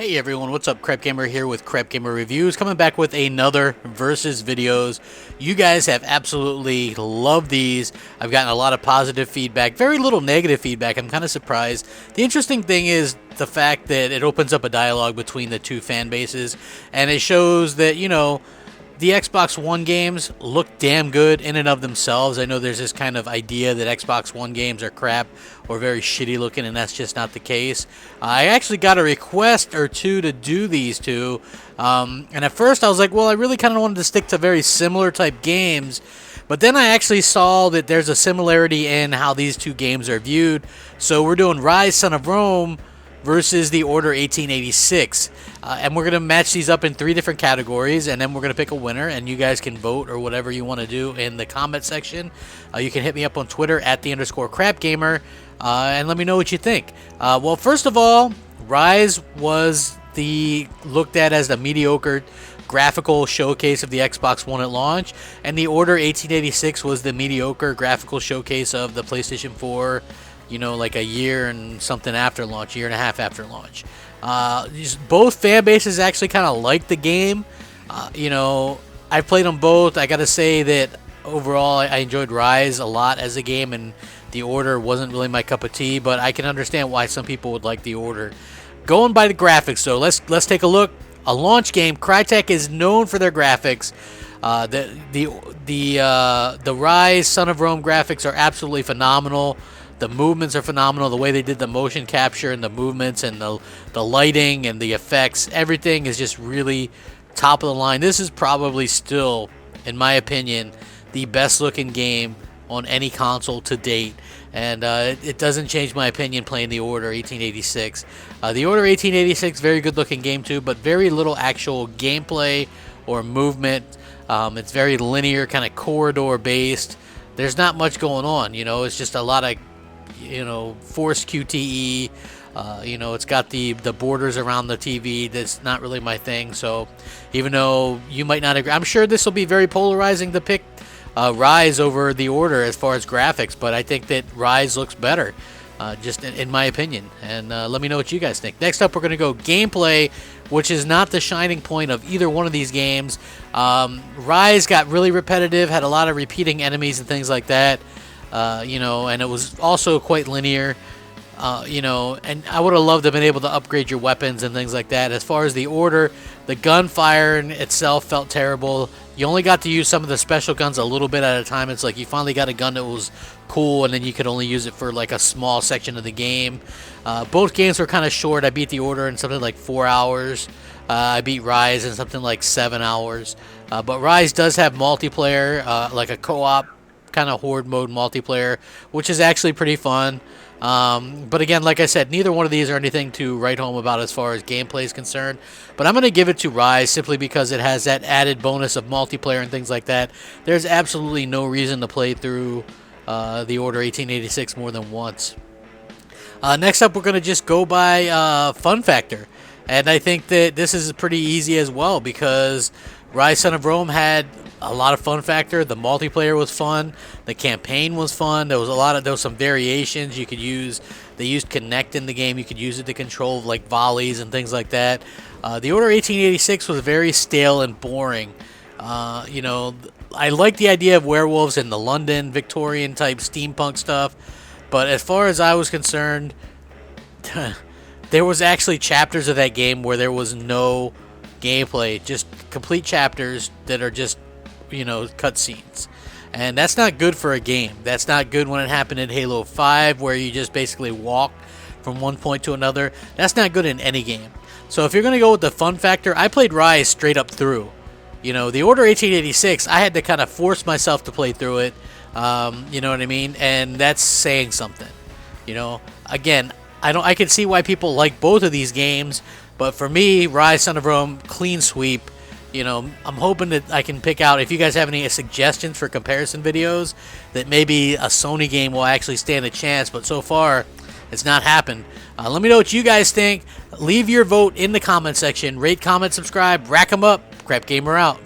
Hey everyone, what's up? Crapgamer here with Crapgamer Reviews, coming back with another versus videos. You guys have absolutely loved these. I've gotten a lot of positive feedback, very little negative feedback. I'm kind of surprised. The interesting thing is the fact that it opens up a dialogue between the two fan bases, and it shows that, you know, the Xbox One games look damn good in and of themselves. I know there's this kind of idea that Xbox One games are crap or very shitty looking, and that's just not the case. I actually got a request or two to do these two, and at first I was like, well, I really kind of wanted to stick to very similar type games, but then I actually saw that there's a similarity in how these two games are viewed. So we're doing Ryse, Son of Rome versus the Order 1886, and we're going to match these up in 3 different categories, and then we're going to pick a winner, and you guys can vote or whatever you want to do in the comment section. You can hit me up on Twitter at @_Crapgamer, and let me know what you think. Well, first of all, Ryse was looked at as the mediocre graphical showcase of the Xbox One at launch, and the Order 1886 was the mediocre graphical showcase of the PlayStation 4, you know, like a year and something after launch, year and a half after launch. Both fan bases actually kind of like the game. You know, I played them both. I got to say that overall I enjoyed Ryse a lot as a game, and the Order wasn't really my cup of tea, but I can understand why some people would like the Order. Going by the graphics, though, let's take a look. A launch game, Crytek is known for their graphics. The Ryse Son of Rome graphics are absolutely phenomenal. The movements are phenomenal. The way they did the motion capture and the movements and the lighting and the effects, everything is just really top of the line. This is probably still, in my opinion, the best looking game on any console to date. And it doesn't change my opinion playing the Order 1886. The Order 1886, very good looking game too, but very little actual gameplay or movement. It's very linear, kind of corridor based. There's not much going on, you know. It's just a lot of, you know, forced QTE. You know, it's got the borders around the TV. That's not really my thing. So even though you might not agree, I'm sure this will be very polarizing to pick Ryse over the Order as far as graphics, but I think that Ryse looks better, just in my opinion. And let me know what you guys think. Next up, we're going to go gameplay, which is not the shining point of either one of these games. Ryse got really repetitive, had a lot of repeating enemies and things like that. You know, and it was also quite linear, you know, and I would have loved to have been able to upgrade your weapons and things like that. As far as the Order, the gunfire in itself felt terrible. You only got to use some of the special guns a little bit at a time. It's like you finally got a gun that was cool, and then you could only use it for like a small section of the game. Both games were kind of short. I beat the Order in something like 4 hours. I beat Ryse in something like 7 hours. But Ryse does have multiplayer, like a co-op kind of horde mode multiplayer, which is actually pretty fun. But again, like I said, neither one of these are anything to write home about as far as gameplay is concerned. But I'm going to give it to Ryse simply because it has that added bonus of multiplayer and things like that. There's absolutely no reason to play through the Order 1886 more than once. Next up, we're going to just go by fun factor. And I think that this is pretty easy as well, because Ryse Son of Rome had a lot of fun factor. The multiplayer was fun. The campaign was fun. There was some variations you could use. They used Connect in the game. You could use it to control like volleys and things like that. The Order 1886 was very stale and boring. You know, I like the idea of werewolves and the London Victorian type steampunk stuff, but as far as I was concerned, there was actually chapters of that game where there was no gameplay, just complete chapters that are just, you know, cutscenes. And that's not good for a game. That's not good when it happened in Halo 5, where you just basically walk from one point to another. That's not good in any game. So if you're going to go with the fun factor, I played Ryse straight up through. You know, the Order 1886, I had to kind of force myself to play through it. You know what I mean? And that's saying something. You know, again, I can see why people like both of these games, but for me, Ryse Son of Rome, clean sweep. You know, I'm hoping that I can pick out, if you guys have any suggestions for comparison videos, that maybe a Sony game will actually stand a chance, but so far, it's not happened. Let me know what you guys think. Leave your vote in the comment section. Rate, comment, subscribe, rack 'em up. Crapgamer out.